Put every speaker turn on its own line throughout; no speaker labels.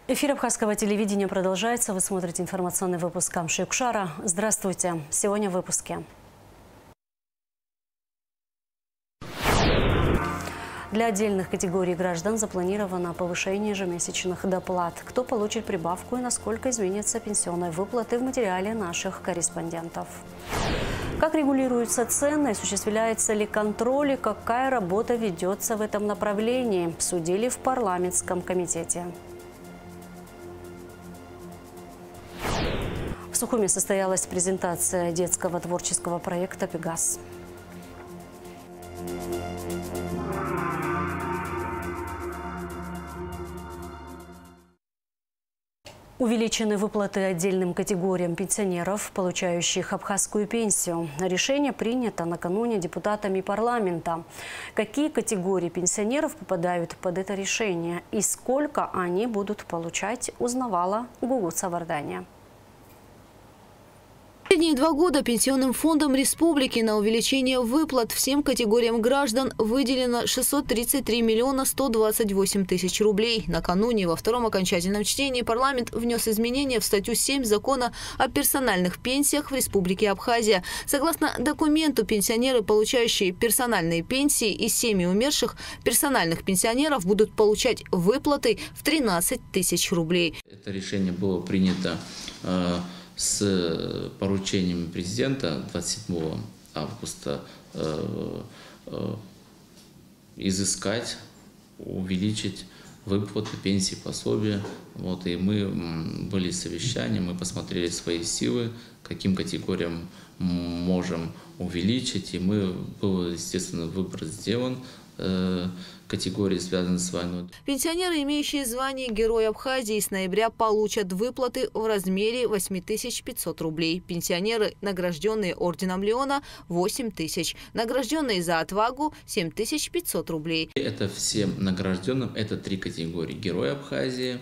Эфир Абхазского телевидения продолжается. Вы смотрите информационный выпуск Камши-Юкшара. Здравствуйте. Сегодня в выпуске. Для отдельных категорий граждан запланировано повышение ежемесячных доплат. Кто получит прибавку и насколько изменятся пенсионные выплаты, в материале наших корреспондентов. Как регулируются цены, осуществляется ли контроль и какая работа ведется в этом направлении, судили в парламентском комитете. В Сухуми состоялась презентация детского творческого проекта «Пегас». Увеличены выплаты отдельным категориям пенсионеров, получающих абхазскую пенсию. Решение принято накануне депутатами парламента. Какие категории пенсионеров попадают под это решение и сколько они будут получать, узнавала Гугут Савардания.
Последние 2 года Пенсионным фондом республики на увеличение выплат всем категориям граждан выделено 633 миллиона 128 тысяч рублей. Накануне во втором окончательном чтении парламент внес изменения в статью 7 закона о персональных пенсиях в Республике Абхазия. Согласно документу, пенсионеры, получающие персональные пенсии из семьи умерших персональных пенсионеров, будут получать выплаты в 13 тысяч рублей.
Это решение было принято с поручением президента 27 августа изыскать, увеличить выплаты, пенсии, пособия. И мы были совещания, мы посмотрели свои силы, каким категориям можем увеличить. И был, естественно, выбор сделан. Категории, связанные с войной.
Пенсионеры, имеющие звание Герой Абхазии, с ноября получат выплаты в размере 8500 рублей. Пенсионеры, награжденные орденом Леона, 8000. Награжденные за отвагу, 7500 рублей.
Это всем награжденным, это 3 категории. Герой Абхазии,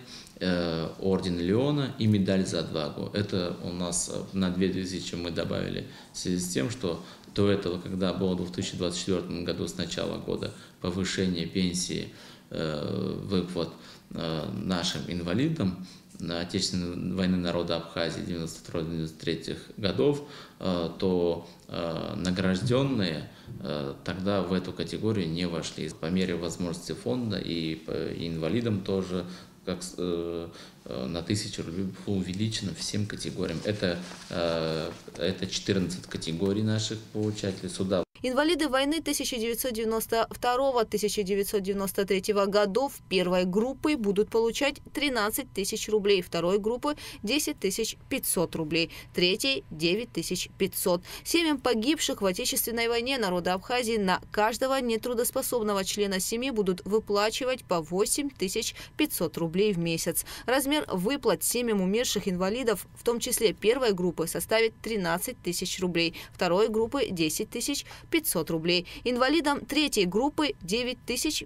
орден Леона и медаль за отвагу. Это у нас на 2000 мы добавили в связи с тем, что до этого, когда было в 2024 году с начала года повышение пенсии, выплат нашим инвалидам Отечественной войны народа Абхазии 92-93 годов, то награжденные тогда в эту категорию не вошли. По мере возможности фонда и инвалидам тоже как на 1000 рублей было увеличено всем категориям. Это 14 категорий наших получателей суда.
Инвалиды войны 1992-1993 годов первой группы будут получать 13 тысяч рублей, второй группы 10 500 рублей, третьей 9 500. Семьям погибших в Отечественной войне народа Абхазии на каждого нетрудоспособного члена семьи будут выплачивать по 8 500 рублей в месяц. Размер выплат семьям умерших инвалидов, в том числе первой группы, составит 13 тысяч рублей, второй группы 10 500 рублей, инвалидам третьей группы 9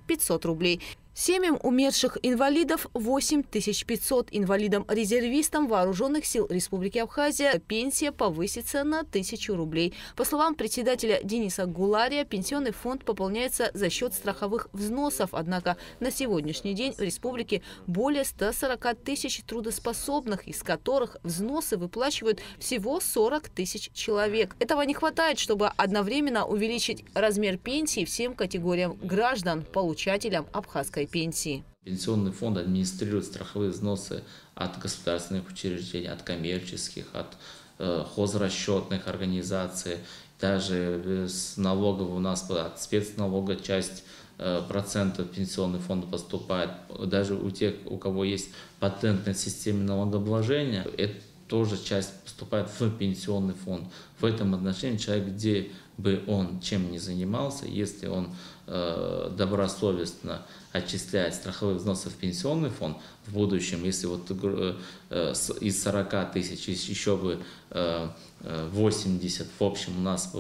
500 рублей. Семьям умерших инвалидов 8500, инвалидам-резервистам Вооруженных сил Республики Абхазия пенсия повысится на 1000 рублей. По словам председателя Дениса Гулария, пенсионный фонд пополняется за счет страховых взносов. Однако на сегодняшний день в республике более 140 тысяч трудоспособных, из которых взносы выплачивают всего 40 тысяч человек. Этого не хватает, чтобы одновременно увеличить размер пенсии всем категориям граждан, получателям абхазской пенсии.
Пенсионный фонд администрирует страховые взносы от государственных учреждений, от коммерческих, от хозрасчетных организаций. Даже с налогов у нас от спецналога часть процентов пенсионный фонд поступает. Даже у тех, у кого есть патентная система налогообложения, это тоже часть поступает в пенсионный фонд. В этом отношении человек, где бы он чем ни занимался, если он добросовестно отчисляет страховые взносы в пенсионный фонд, в будущем, если из 40 тысяч еще бы 80 в общем у нас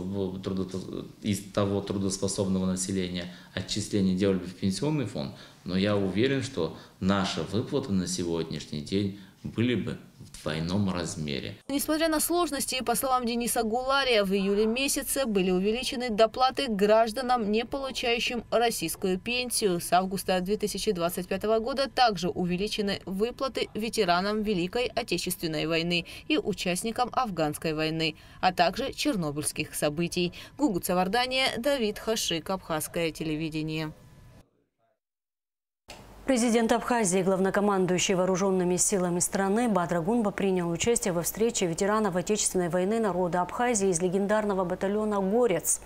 из того трудоспособного населения отчисления делали бы в пенсионный фонд, но я уверен, что наши выплаты на сегодняшний день были бы в двойном размере.
Несмотря на сложности, по словам Дениса Гулария, в июле месяце были увеличены доплаты гражданам, не получающим получающим российскую пенсию. С августа 2025 года также увеличены выплаты ветеранам Великой Отечественной войны и участникам Афганской войны, а также чернобыльских событий. Гугут Савардания, Давид Хашик, Абхазское телевидение.
Президент Абхазии, главнокомандующий вооруженными силами страны Бадра Гунба принял участие во встрече ветеранов Отечественной войны народа Абхазии из легендарного батальона «Горец».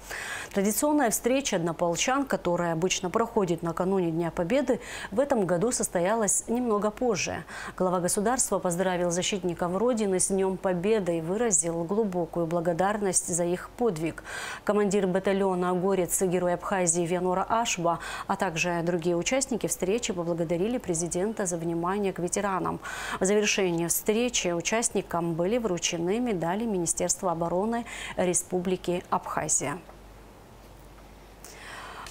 Традиционная встреча однополчан, которая обычно проходит накануне Дня Победы, в этом году состоялась немного позже. Глава государства поздравил защитников Родины с Днем Победы и выразил глубокую благодарность за их подвиг. Командир батальона «Горец», герой Абхазии Вянора Ашба, а также другие участники встречи поблагодарили президента за внимание к ветеранам. В завершении встречи участникам были вручены медали Министерства обороны Республики Абхазия.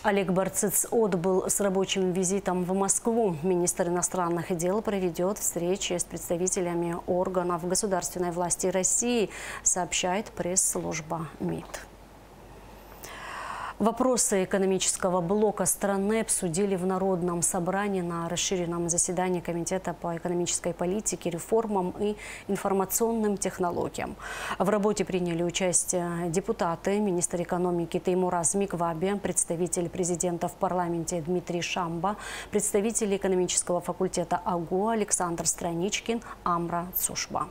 Олег Барциц отбыл с рабочим визитом в Москву. Министр иностранных дел проведет встречи с представителями органов государственной власти России, сообщает пресс-служба МИД. Вопросы экономического блока страны обсудили в Народном собрании на расширенном заседании Комитета по экономической политике, реформам и информационным технологиям. В работе приняли участие депутаты, министр экономики Теймураз Микваби, представитель президента в парламенте Дмитрий Шамба, представители экономического факультета АГУ Александр Страничкин, Амра Цушба.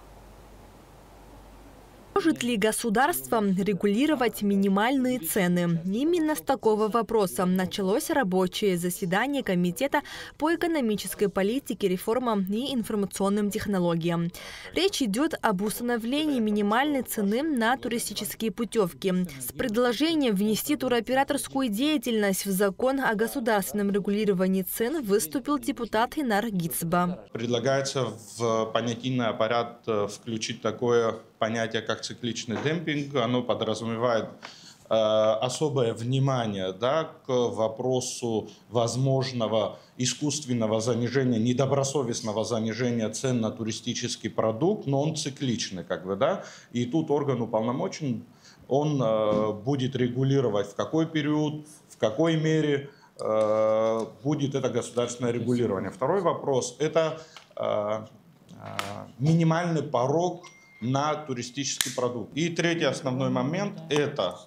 Может ли государство регулировать минимальные цены? Именно с такого вопроса началось рабочее заседание Комитета по экономической политике, реформам и информационным технологиям. Речь идет об установлении минимальной цены на туристические путевки. С предложением внести туроператорскую деятельность в закон о государственном регулировании цен выступил депутат Инар Гицба.
Предлагается в понятийный аппарат включить такое понятие, как цикличный демпинг. Оно подразумевает особое внимание, к вопросу возможного искусственного занижения, недобросовестного занижения цен на туристический продукт, но он цикличный, И тут орган уполномочен, он будет регулировать, в какой период, в какой мере будет это государственное регулирование. Второй вопрос – это минимальный порог на туристический продукт. И третий основной момент – это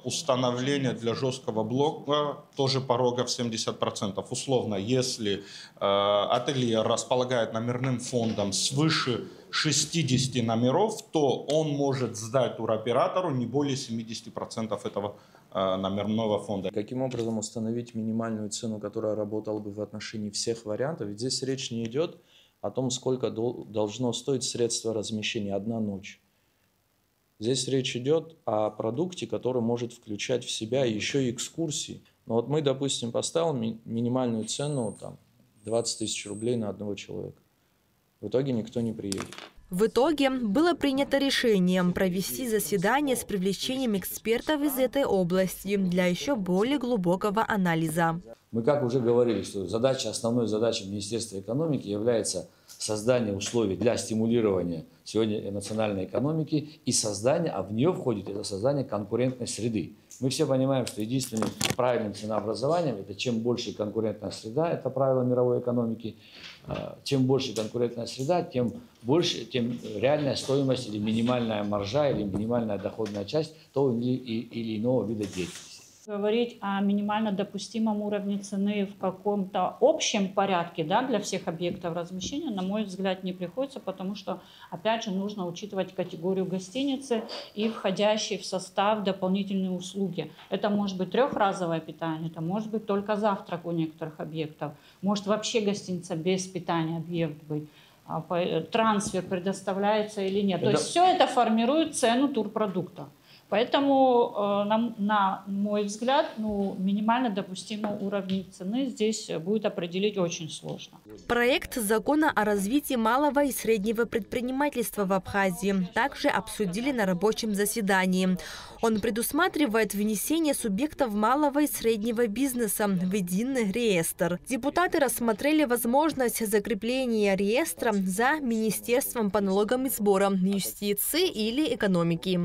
установление для жесткого блока тоже порога в 70%. Условно, если ателье располагает номерным фондом свыше 60 номеров, то он может сдать туроператору не более 70% этого номерного фонда.
Каким образом установить минимальную цену, которая работала бы в отношении всех вариантов? Ведь здесь речь не идет о том, сколько должно стоить средство размещения одна ночь. Здесь речь идет о продукте, который может включать в себя еще и экскурсии. Но вот мы, допустим, поставим минимальную цену 20 тысяч рублей на одного человека. В итоге никто не приедет.
В итоге было принято решение провести заседание с привлечением экспертов из этой области для еще более глубокого анализа.
Мы, как уже говорили, что основной задачей Министерства экономики является создание условий для стимулирования сегодня национальной экономики и создание, а в нее входит это создание конкурентной среды. Мы все понимаем, что единственным правильным ценообразованием – это чем больше конкурентная среда, это правило мировой экономики. Чем больше конкурентная среда, тем реальная стоимость или минимальная маржа, или минимальная доходная часть того или иного вида деятельности.
Говорить о минимально допустимом уровне цены в каком-то общем порядке для всех объектов размещения, на мой взгляд, не приходится, потому что, опять же, нужно учитывать категорию гостиницы и входящие в состав дополнительные услуги. Это может быть трехразовое питание, это может быть только завтрак у некоторых объектов, может вообще гостиница без питания объект быть, трансфер предоставляется или нет. То есть все это формирует цену турпродукта. Поэтому, на мой взгляд, минимально допустимый уровень цены здесь будет определить очень сложно.
Проект закона о развитии малого и среднего предпринимательства в Абхазии также обсудили на рабочем заседании. Он предусматривает внесение субъектов малого и среднего бизнеса в единый реестр. Депутаты рассмотрели возможность закрепления реестра за Министерством по налогам и сборам, юстиции или экономики.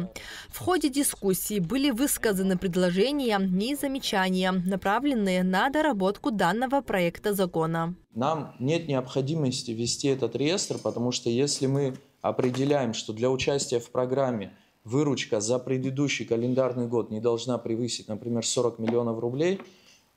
В ходе дискуссии были высказаны предложения и замечания, направленные на доработку данного проекта закона.
Нам нет необходимости ввести этот реестр, потому что если мы определяем, что для участия в программе выручка за предыдущий календарный год не должна превысить, например, 40 миллионов рублей,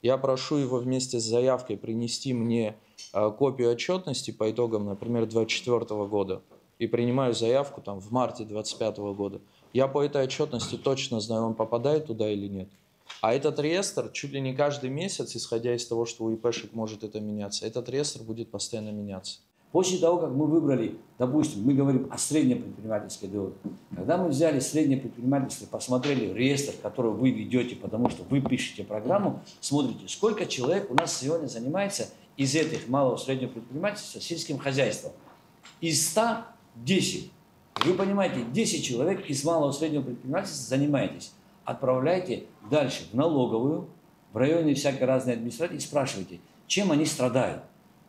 я прошу его вместе с заявкой принести мне копию отчетности по итогам, например, 2024 года и принимаю заявку там, в марте 2025 года. Я по этой отчетности точно знаю, он попадает туда или нет. А этот реестр чуть ли не каждый месяц, исходя из того, что у ИПшек может это меняться, этот реестр будет постоянно меняться.
После того, как мы выбрали, допустим, мы говорим о средней предпринимательской доли. Когда мы взяли среднее предпринимательство, посмотрели реестр, который вы ведете, потому что вы пишете программу, смотрите, сколько человек у нас сегодня занимается из этих малого среднего предпринимательства сельским хозяйством. Из 100 – 10. Вы понимаете, 10 человек из малого среднего предпринимательства занимаетесь. Отправляйте дальше в налоговую, в районе всякой разной администрации и спрашивайте, чем они страдают.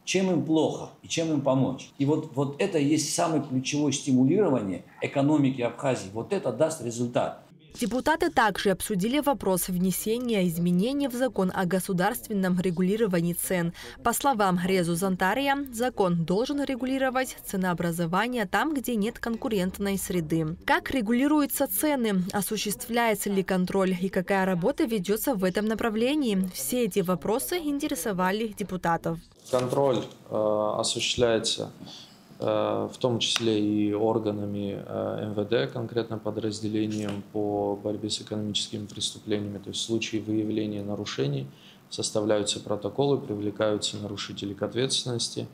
Чем им плохо и чем им помочь. И вот это и есть самое ключевое стимулирование экономики Абхазии. Вот это даст результат.
Депутаты также обсудили вопрос внесения изменений в закон о государственном регулировании цен. По словам Резу Зантария, закон должен регулировать ценообразование там, где нет конкурентной среды. Как регулируются цены, осуществляется ли контроль и какая работа ведется в этом направлении? Все эти вопросы интересовали депутатов.
Контроль осуществляется в том числе и органами МВД, конкретно подразделением по борьбе с экономическими преступлениями. То есть в случае выявления нарушений составляются протоколы, привлекаются нарушители к ответственности.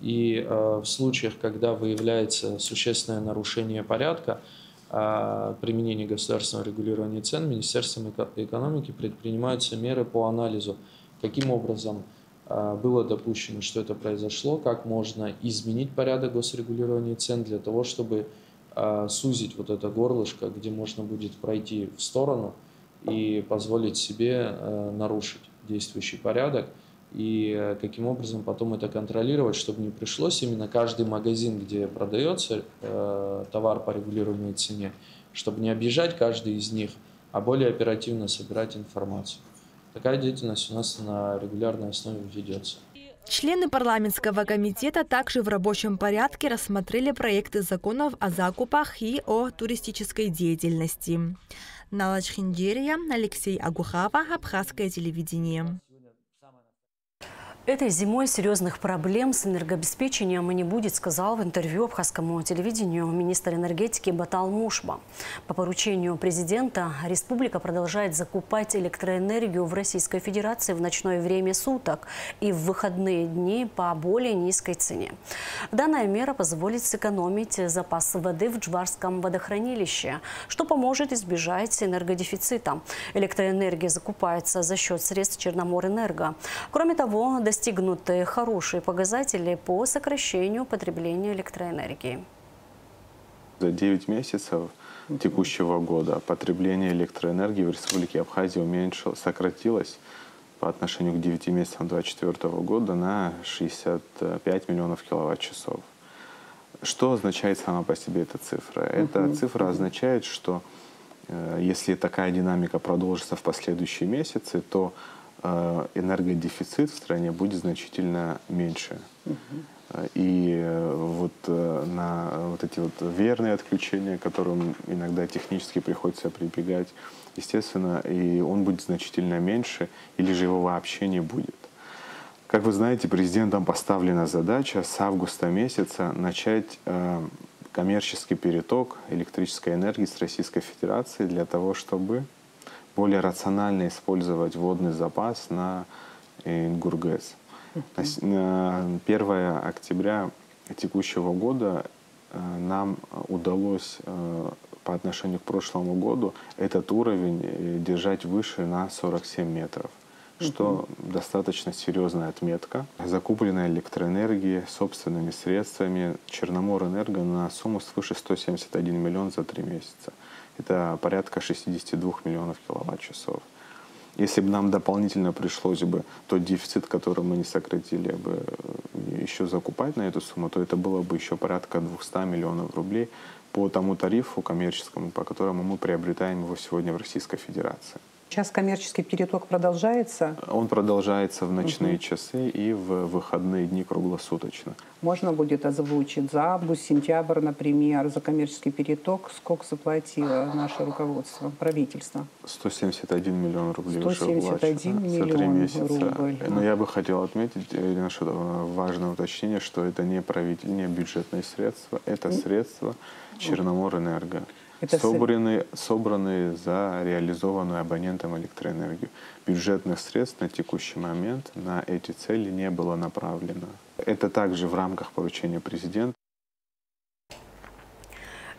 И в случаях, когда выявляется существенное нарушение порядка, применения государственного регулирования цен, Министерством экономики предпринимаются меры по анализу, каким образом было допущено, что это произошло, как можно изменить порядок госрегулирования цен для того, чтобы сузить вот это горлышко, где можно будет пройти в сторону и позволить себе нарушить действующий порядок, и каким образом потом это контролировать, чтобы не пришлось именно каждый магазин, где продается товар по регулируемой цене, чтобы не объезжать каждый из них, а более оперативно собирать информацию. Такая деятельность у нас на регулярной основе ведется.
Члены парламентского комитета также в рабочем порядке рассмотрели проекты законов о закупах и о туристической деятельности. Нала Чхиндерия, Алексей Агухава, Абхазское телевидение.
Этой зимой серьезных проблем с энергообеспечением и не будет, сказал в интервью абхазскому телевидению министр энергетики Батал Мушба. По поручению президента республика продолжает закупать электроэнергию в Российской Федерации в ночное время суток и в выходные дни по более низкой цене. Данная мера позволит сэкономить запас воды в Джварском водохранилище, что поможет избежать энергодефицита. Электроэнергия закупается за счет средств Черноморэнерго. Кроме того, достигнуты хорошие показатели по сокращению потребления электроэнергии.
За 9 месяцев текущего года потребление электроэнергии в Республике Абхазия сократилось по отношению к 9 месяцам 2024 года на 65 миллионов киловатт-часов. Что означает сама по себе эта цифра? Эта цифра означает, что если такая динамика продолжится в последующие месяцы, то энергодефицит в стране будет значительно меньше. И вот на вот эти вот верные отключения, к которым иногда технически приходится прибегать, естественно, и он будет значительно меньше, или же его вообще не будет. Как вы знаете, президентом поставлена задача с августа месяца начать коммерческий переток электрической энергии с Российской Федерации для того, чтобы более рационально использовать водный запас на Ингургэс. На 1 октября текущего года нам удалось по отношению к прошлому году этот уровень держать выше на 47 метров, что достаточно серьезная отметка. Закупленная электроэнергия собственными средствами Черноморэнерго на сумму свыше 171 миллион за 3 месяца. Это порядка 62 миллионов киловатт-часов. Если бы нам дополнительно пришлось бы тот дефицит, который мы не сократили бы, еще закупать на эту сумму, то это было бы еще порядка 200 миллионов рублей по тому тарифу коммерческому, по которому мы приобретаем его сегодня в Российской Федерации.
Сейчас коммерческий переток продолжается?
Он продолжается в ночные часы и в выходные дни круглосуточно.
Можно будет озвучить за август, сентябрь, например, за коммерческий переток, сколько заплатило наше руководство, правительство?
171 миллион рублей
171
уже
миллион
за 3 месяца.
Рублей.
Но я бы хотел отметить, Ирина, что важное уточнение, что это не бюджетные средства, это средства Черноморэнерго. Собранные за реализованную абонентом электроэнергию. Бюджетных средств на текущий момент на эти цели не было направлено. Это также в рамках поручения президента.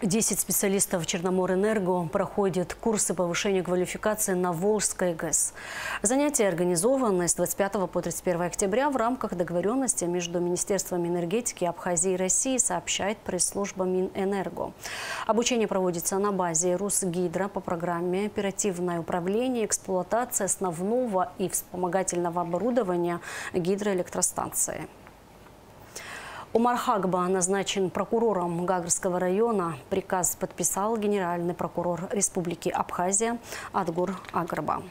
10 специалистов Черноморэнерго проходят курсы повышения квалификации на Волжской ГЭС. Занятия организованы с 25 по 31 октября в рамках договоренности между Министерством энергетики Абхазии и России, сообщает пресс-служба Минэнерго. Обучение проводится на базе Русгидро по программе «Оперативное управление и эксплуатация основного и вспомогательного оборудования гидроэлектростанции». Умар Хагба назначен прокурором Гагарского района. Приказ подписал генеральный прокурор Республики Абхазия Адгур Агарба.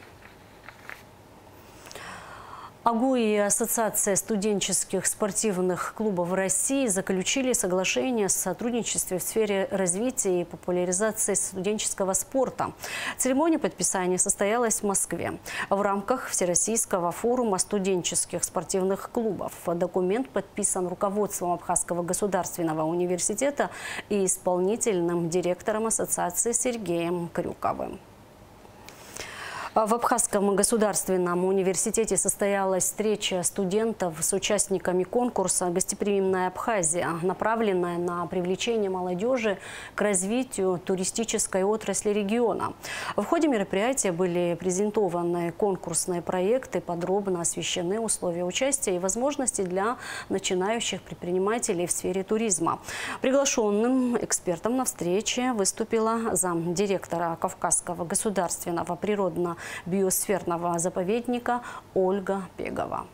АГУ и Ассоциация студенческих спортивных клубов России заключили соглашение о сотрудничестве в сфере развития и популяризации студенческого спорта. Церемония подписания состоялась в Москве в рамках Всероссийского форума студенческих спортивных клубов. Документ подписан руководством Абхазского государственного университета и исполнительным директором ассоциации Сергеем Крюковым. В Абхазском государственном университете состоялась встреча студентов с участниками конкурса «Гостеприимная Абхазия», направленная на привлечение молодежи к развитию туристической отрасли региона. В ходе мероприятия были презентованы конкурсные проекты, подробно освещены условия участия и возможности для начинающих предпринимателей в сфере туризма. Приглашенным экспертом на встрече выступила замдиректора Кавказского государственного природно-биосферного заповедника Ольга Пегова.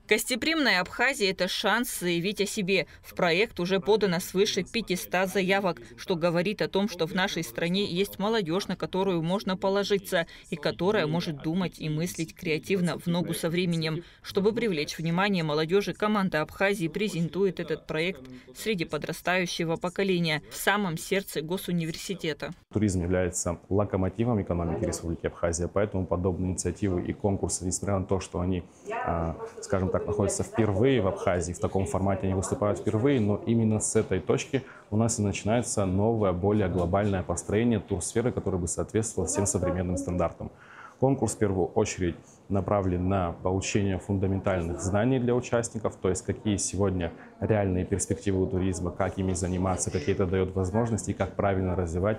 Гостеприимная Абхазия – это шанс заявить о себе. В проект уже подано свыше 500 заявок, что говорит о том, что в нашей стране есть молодежь, на которую можно положиться, и которая может думать и мыслить креативно в ногу со временем. Чтобы привлечь внимание молодежи, команда Абхазии презентует этот проект среди подрастающего поколения в самом сердце госуниверситета.
Туризм является локомотивом экономики Республики Абхазия, поэтому подобные инициативы и конкурсы, несмотря на то, что они, скажем так, находятся впервые в Абхазии, в таком формате они выступают впервые, но именно с этой точки у нас и начинается новое, более глобальное построение турсферы, которое бы соответствовало всем современным стандартам. Конкурс в первую очередь направлен на получение фундаментальных знаний для участников, то есть какие сегодня реальные перспективы у туризма, как ими заниматься, какие это дает возможности и как правильно развивать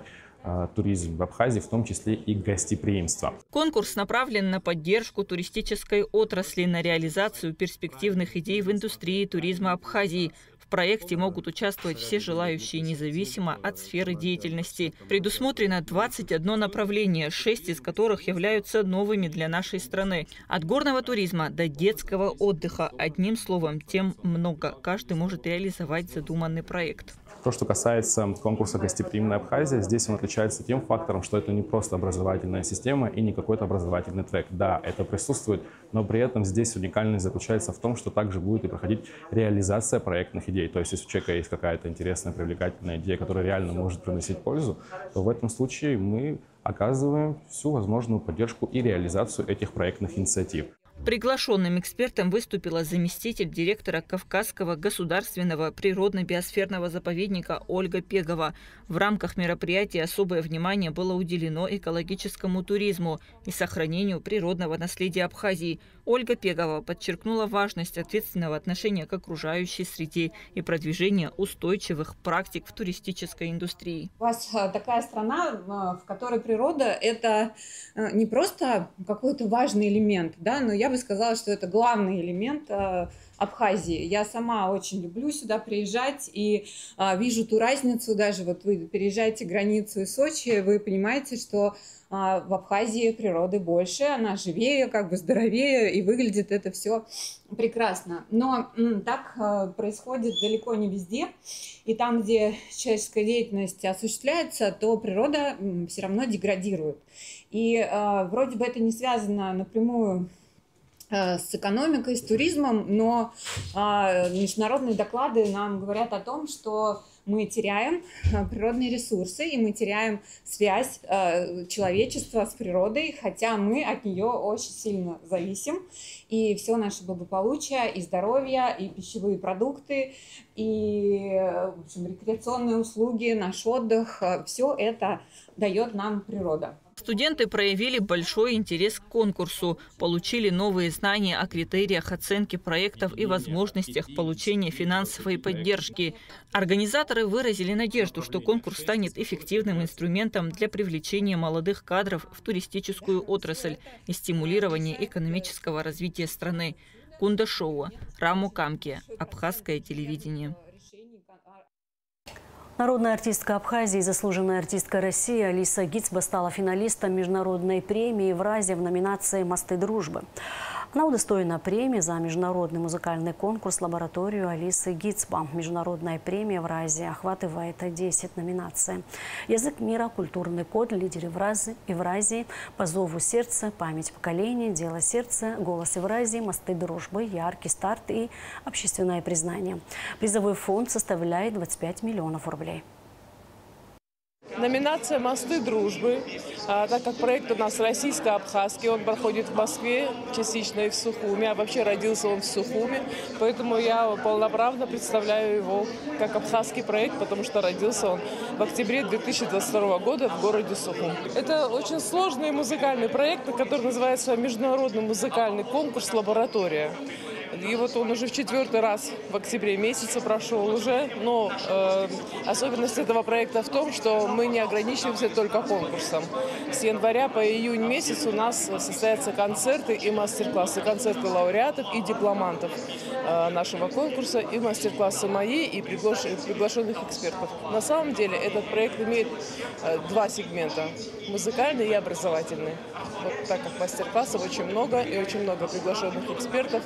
туризм в Абхазии, в том числе и гостеприимство.
Конкурс направлен на поддержку туристической отрасли, на реализацию перспективных идей в индустрии туризма Абхазии. В проекте могут участвовать все желающие, независимо от сферы деятельности. Предусмотрено 21 направление, 6 из которых являются новыми для нашей страны. От горного туризма до детского отдыха. Одним словом, тем много. Каждый может реализовать задуманный проект.
То, что касается конкурса «Гостеприимная Абхазия», здесь он отличается тем фактором, что это не просто образовательная система и не какой-то образовательный трек. Да, это присутствует, но при этом здесь уникальность заключается в том, что также будет и проходить реализация проектных идей. То есть, если у человека есть какая-то интересная, привлекательная идея, которая реально может приносить пользу, то в этом случае мы оказываем всю возможную поддержку и реализацию этих проектных инициатив.
Приглашенным экспертом выступила заместитель директора Кавказского государственного природно-биосферного заповедника Ольга Пегова. В рамках мероприятия особое внимание было уделено экологическому туризму и сохранению природного наследия Абхазии. Ольга Пегова подчеркнула важность ответственного отношения к окружающей среде и продвижения устойчивых практик в туристической индустрии.
У вас такая страна, в которой природа – это не просто какой-то важный элемент, да, но я бы бы сказала, что это главный элемент Абхазии. Я сама очень люблю сюда приезжать и вижу ту разницу. Даже вот вы переезжаете границу из Сочи, вы понимаете, что в Абхазии природы больше, она живее, как бы здоровее, и выглядит это все прекрасно. Но так происходит далеко не везде. И там, где человеческая деятельность осуществляется, то природа все равно деградирует. И вроде бы это не связано напрямую с экономикой, с туризмом, но международные доклады нам говорят о том, что мы теряем природные ресурсы, и мы теряем связь человечества с природой, хотя мы от нее очень сильно зависим. И все наше благополучие, и здоровье, и пищевые продукты, и в общем, рекреационные услуги, наш отдых, все это дает нам природа.
Студенты проявили большой интерес к конкурсу, получили новые знания о критериях оценки проектов и возможностях получения финансовой поддержки. Организаторы выразили надежду, что конкурс станет эффективным инструментом для привлечения молодых кадров в туристическую отрасль и стимулирования экономического развития страны. Кунда Шоуа, Раму Камки, Абхазское телевидение.
Народная артистка Абхазии и заслуженная артистка России Алиса Гицба стала финалистом международной премии «Евразия» в номинации «Мосты дружбы». Она удостоена премии за международный музыкальный конкурс «Лабораторию Алисы Гицба». Международная премия «Евразия» охватывает 10 номинаций. Язык мира, культурный код, лидер Евразии, по зову сердца, память поколений, дело сердца, голос Евразии, мосты дружбы, яркий старт и общественное признание. Призовой фонд составляет 25 миллионов рублей.
Номинация «Мосты дружбы», так как проект у нас российско-абхазский, он проходит в Москве, частично и в Сухуми, а вообще родился он в Сухуми, поэтому я полноправно представляю его как абхазский проект, потому что родился он в октябре 2022 года в городе Сухум. Это очень сложный музыкальный проект, который называется «Международный музыкальный конкурс «Лаборатория». И вот он уже в 4-й раз в октябре месяце прошел уже, но особенность этого проекта в том, что мы не ограничиваемся только конкурсом. С января по июнь месяц у нас состоятся концерты и мастер-классы, концерты лауреатов и дипломантов нашего конкурса, и мастер-классы мои, и приглашенных экспертов. На самом деле этот проект имеет два сегмента – музыкальный и образовательный. Вот так как мастер-классов очень много, и очень много приглашенных экспертов,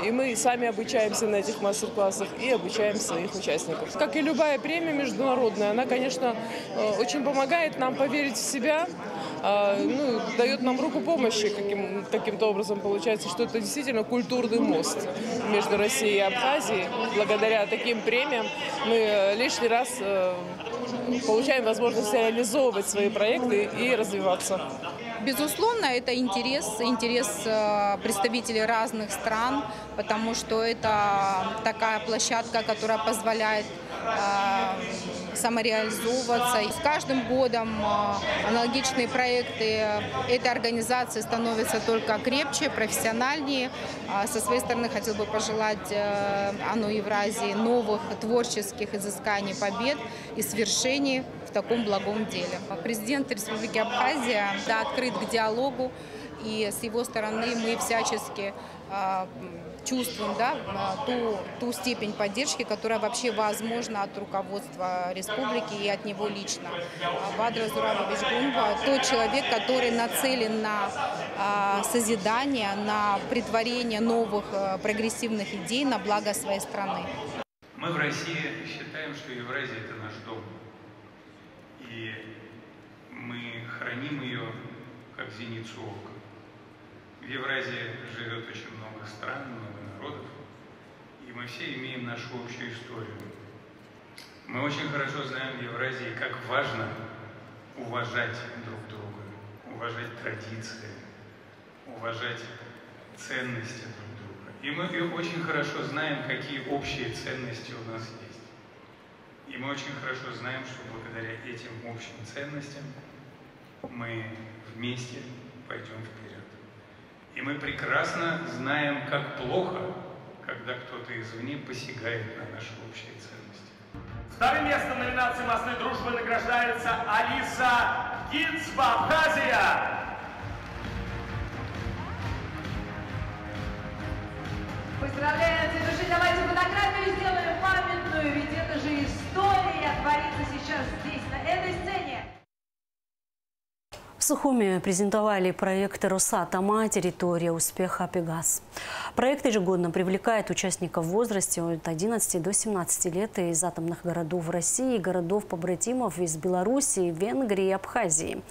и мы сами обучаемся на этих мастер-классах и обучаем своих участников. Как и любая премия международная, она, конечно, очень помогает нам поверить в себя, дает нам руку помощи каким-то образом. Получается, что это действительно культурный мост между Россией и Абхазией. Благодаря таким премиям мы лишний раз получаем возможность реализовывать свои проекты и развиваться.
Безусловно, это интерес представителей разных стран, потому что это такая площадка, которая позволяет самореализовываться. И с каждым годом аналогичные проекты этой организации становятся только крепче, профессиональнее. Со своей стороны хотел бы пожелать АНО Евразии новых творческих изысканий, побед и свершений в таком благом деле. Президент Республики Абхазия открыт к диалогу, и с его стороны мы всячески чувствуем ту степень поддержки, которая вообще возможна от руководства республики и от него лично. Бадра Зурабович Гунба – тот человек, который нацелен на созидание, на претворение новых прогрессивных идей на благо своей страны.
Мы в России считаем, что Евразия – это наш дом. И мы храним ее как зеницу ока. В Евразии живет очень много стран, много народов, и мы все имеем нашу общую историю. Мы очень хорошо знаем в Евразии, как важно уважать друг друга, уважать традиции, уважать ценности друг друга. И мы очень хорошо знаем, какие общие ценности у нас есть. И мы очень хорошо знаем, что благодаря этим общим ценностям мы вместе пойдем вперед. И мы прекрасно знаем, как плохо, когда кто-то извне посягает на наши общие ценности.
Вторым местом номинации «Мосты дружбы» награждается Алиса Гицба, Абхазия.
Поздравляем, запиши, давайте фотографию сделаем памятную, ведь это же история творится сейчас здесь, на этой сцене.
В Сухуми презентовали проект Росатома «Территория успеха Пегас». Проект ежегодно привлекает участников в возрасте от 11 до 17 лет из атомных городов России и городов-побратимов из Белоруссии, Венгрии и Абхазии.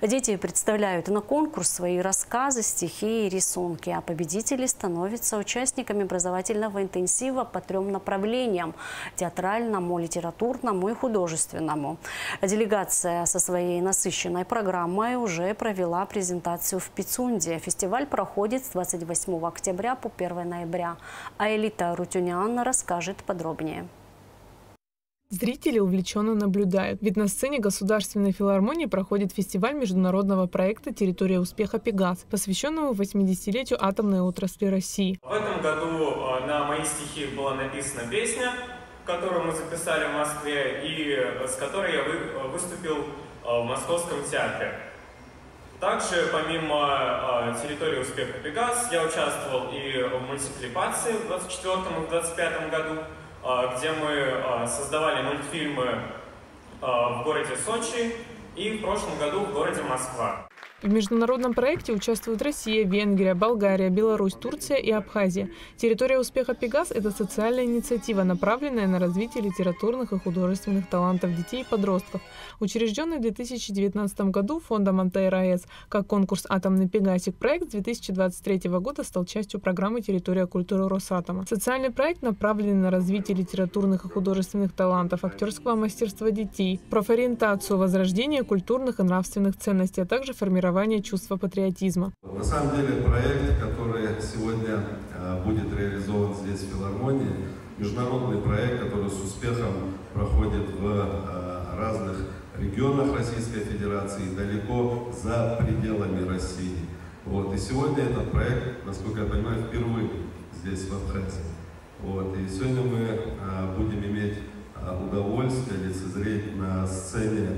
Дети представляют на конкурс свои рассказы, стихи и рисунки, а победители становятся участниками образовательного интенсива по 3 направлениям – театральному, литературному и художественному. Делегация со своей насыщенной программой уже провела презентацию в Пицунде. Фестиваль проходит с 28 октября по 1 ноября. А Элита Рутюнян расскажет подробнее.
Зрители увлеченно наблюдают, ведь на сцене Государственной филармонии проходит фестиваль международного проекта «Территория успеха Пегас», посвященному 80-летию атомной отрасли России.
В этом году на мои стихи была написана песня, которую мы записали в Москве и с которой я выступил в Московском театре. Также, помимо «Территории успеха Пегас», я участвовал и в мультипликации в 2024 и 2025 году, где мы создавали мультфильмы в городе Сочи и в прошлом году в городе Москва.
В международном проекте участвуют Россия, Венгрия, Болгария, Беларусь, Турция и Абхазия. «Территория успеха Пегас» – это социальная инициатива, направленная на развитие литературных и художественных талантов детей и подростков. Учрежденный в 2019 году фондом Антейр АЭС как конкурс «Атомный Пегасик», проект с 2023 года стал частью программы «Территория культуры Росатома». Социальный проект направлен на развитие литературных и художественных талантов, актерского мастерства детей, профориентацию, возрождение культурных и нравственных ценностей, а также формирование чувства патриотизма.
На самом деле проект, который сегодня будет реализован здесь в филармонии, международный проект, который с успехом проходит в разных регионах Российской Федерации, далеко за пределами России. И сегодня этот проект, насколько я понимаю, впервые здесь, в Абхазии. И сегодня мы будем иметь удовольствие лицезреть на сцене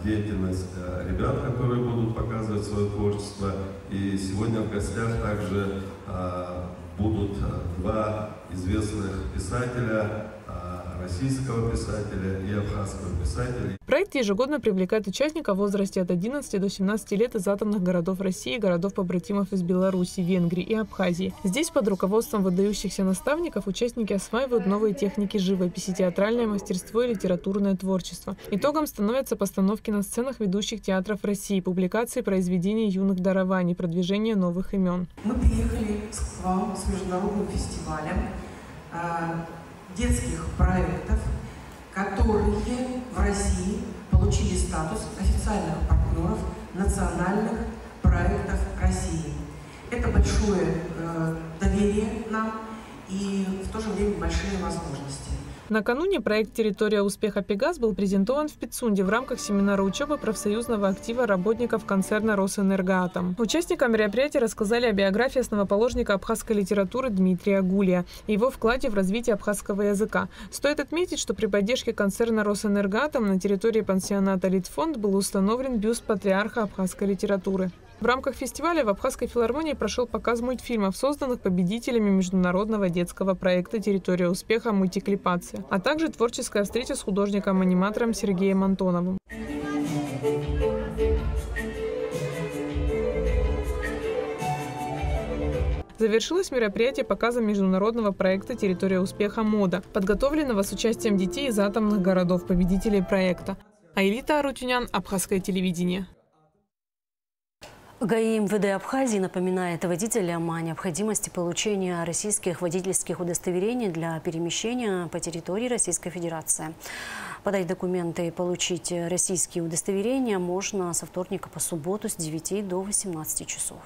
деятельность ребят, которые будут показывать свое творчество. И сегодня в гостях также будут 2 известных писателя, российского писателя и абхазского писателя.
Проект ежегодно привлекает участников в возрасте от 11 до 17 лет из атомных городов России и городов-побратимов из Беларуси, Венгрии и Абхазии. Здесь под руководством выдающихся наставников участники осваивают новые техники живописи, театральное мастерство и литературное творчество. Итогом становятся постановки на сценах ведущих театров России, публикации произведений юных дарований, продвижение новых имен.
Мы приехали к вам с международным фестивалем детских проектов, которые в России получили статус официальных партнеров национальных проектов России. Это большое доверие нам и в то же время большие возможности.
Накануне проект «Территория успеха Пегас» был презентован в Пицунде в рамках семинара учебы профсоюзного актива работников концерна «Росэнергоатом». Участникам мероприятия рассказали о биографии основоположника абхазской литературы Дмитрия Гулия и его вкладе в развитие абхазского языка. Стоит отметить, что при поддержке концерна «Росэнергоатом» на территории пансионата «Литфонд» был установлен бюст патриарха абхазской литературы. В рамках фестиваля в Абхазской филармонии прошел показ мультфильмов, созданных победителями международного детского проекта «Территория успеха. Мультиклипация», а также творческая встреча с художником-аниматором Сергеем Антоновым. Завершилось мероприятие показом международного проекта «Территория успеха. Мода», подготовленного с участием детей из атомных городов, победителей проекта. Элита Рутюнян, Абхазское телевидение.
ГАИ МВД Абхазии напоминает водителям о необходимости получения российских водительских удостоверений для перемещения по территории Российской Федерации. Подать документы и получить российские удостоверения можно со вторника по субботу с 9 до 18 часов.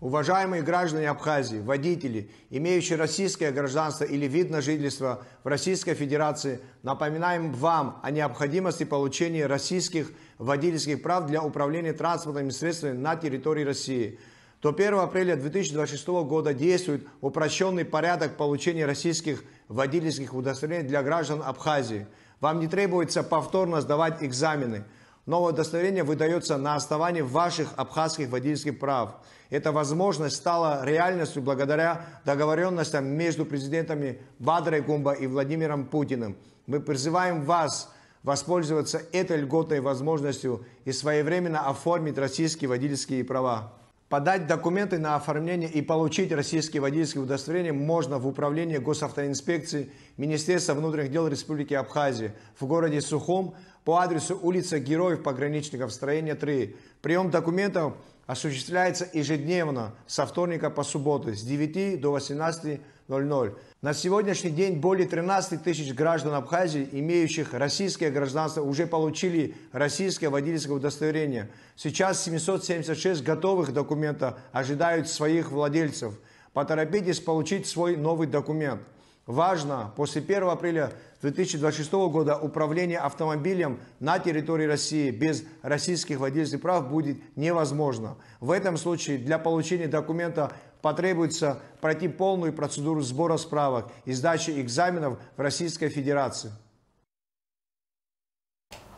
Уважаемые граждане Абхазии, водители, имеющие российское гражданство или вид на жительство в Российской Федерации, напоминаем вам о необходимости получения российских водительских прав для управления транспортными средствами на территории России. До 1 апреля 2026 года действует упрощенный порядок получения российских водительских удостоверений для граждан Абхазии. Вам не требуется повторно сдавать экзамены. Новое удостоверение выдается на основании ваших абхазских водительских прав. Эта возможность стала реальностью благодаря договоренностям между президентами Бадрой Гумба и Владимиром Путиным. Мы призываем вас воспользоваться этой льготной возможностью и своевременно оформить российские водительские права. Подать документы на оформление и получить российские водительские удостоверения можно в управлении госавтоинспекции Министерства внутренних дел Республики Абхазия в городе Сухум по адресу улица Героев Пограничников, строение 3. Прием документов осуществляется ежедневно со вторника по субботу с 9 до 18:00. На сегодняшний день более 13 тысяч граждан Абхазии, имеющих российское гражданство, уже получили российское водительское удостоверение. Сейчас 776 готовых документов ожидают своих владельцев. Поторопитесь получить свой новый документ. Важно, после 1 апреля 2026 года управление автомобилем на территории России без российских водительских прав будет невозможно. В этом случае для получения документа потребуется пройти полную процедуру сбора справок и сдачи экзаменов в Российской Федерации.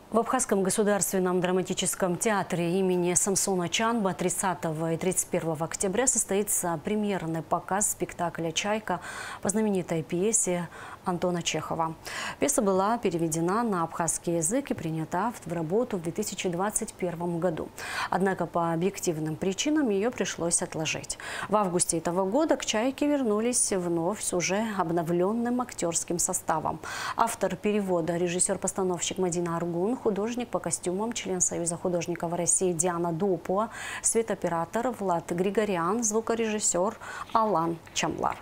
В Абхазском государственном драматическом театре имени Самсона Чанба 30 и 31 октября состоится премьерный показ спектакля «Чайка» по знаменитой пьесе Антона Чехова. Пьеса была переведена на абхазский язык и принята в работу в 2021 году. Однако по объективным причинам ее пришлось отложить. В августе этого года к «Чайке» вернулись вновь с уже обновленным актерским составом. Автор перевода, режиссер-постановщик Мадина Аргун, художник по костюмам, член Союза художников России Диана Дупуа, светооператор Влад Григорян, звукорежиссер Алан Чамлар.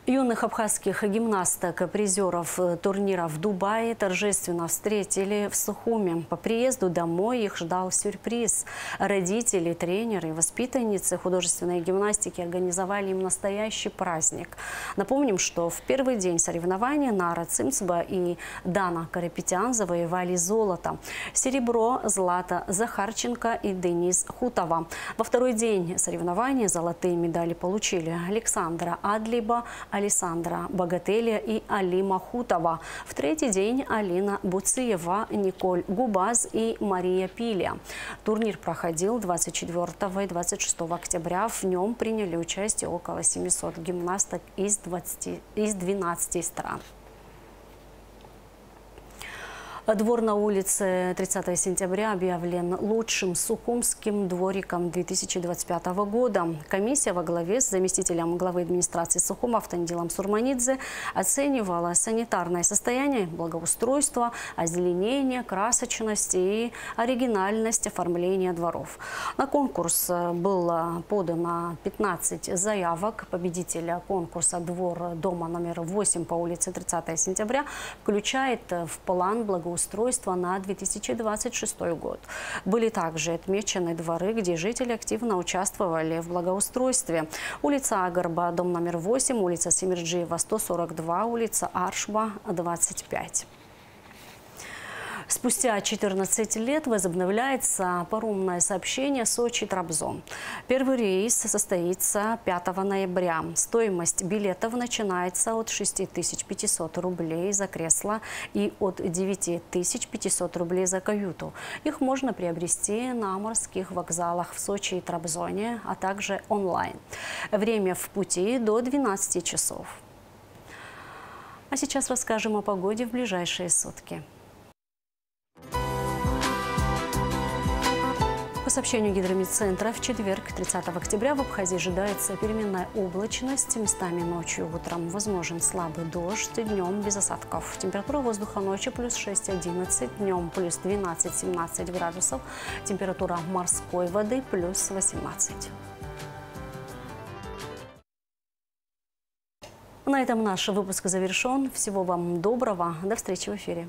Юных абхазских гимнасток, призеров турнира в Дубае торжественно встретили в Сухуме. По приезду домой их ждал сюрприз. Родители, тренеры, воспитанницы художественной гимнастики организовали им настоящий праздник. Напомним, что в первый день соревнования Нара Цимцба и Дана Карапетян завоевали золото. Серебро, злато Захарченко и Денис Хутова. Во второй день соревнования золотые медали получили Александра Адлиба, Александра Богателя и Алима Хутова. В третий день Алина Буциева, Николь Губаз и Мария Пиля. Турнир проходил 24 и 26 октября. В нем приняли участие около 700 гимнасток из 12 стран. Двор на улице 30 сентября объявлен лучшим сухумским двориком 2025 года. Комиссия во главе с заместителем главы администрации Сухума Автандилом Сурманидзе оценивала санитарное состояние, благоустройство, озеленение, красочность и оригинальность оформления дворов. На конкурс было подано 15 заявок. Победителя конкурса «Двор дома номер 8 по улице 30 сентября» включает в план благоустройства на 2026 год. Были также отмечены дворы, где жители активно участвовали в благоустройстве. Улица Агарба, дом номер 8, улица Семирджиева, 142, улица Аршба, 25. Спустя 14 лет возобновляется паромное сообщение Сочи-Трабзон. Первый рейс состоится 5 ноября. Стоимость билетов начинается от 6500 рублей за кресло и от 9500 рублей за каюту. Их можно приобрести на морских вокзалах в Сочи и Трабзоне, а также онлайн. Время в пути до 12 часов. А сейчас расскажем о погоде в ближайшие сутки. По сообщению Гидромедцентра, в четверг, 30 октября, в Абхазии ожидается переменная облачность. Местами ночью и утром возможен слабый дождь, днем без осадков. Температура воздуха ночью плюс 6-11, днем плюс 12-17 градусов. Температура морской воды плюс 18. На этом наш выпуск завершен. Всего вам доброго. До встречи в эфире.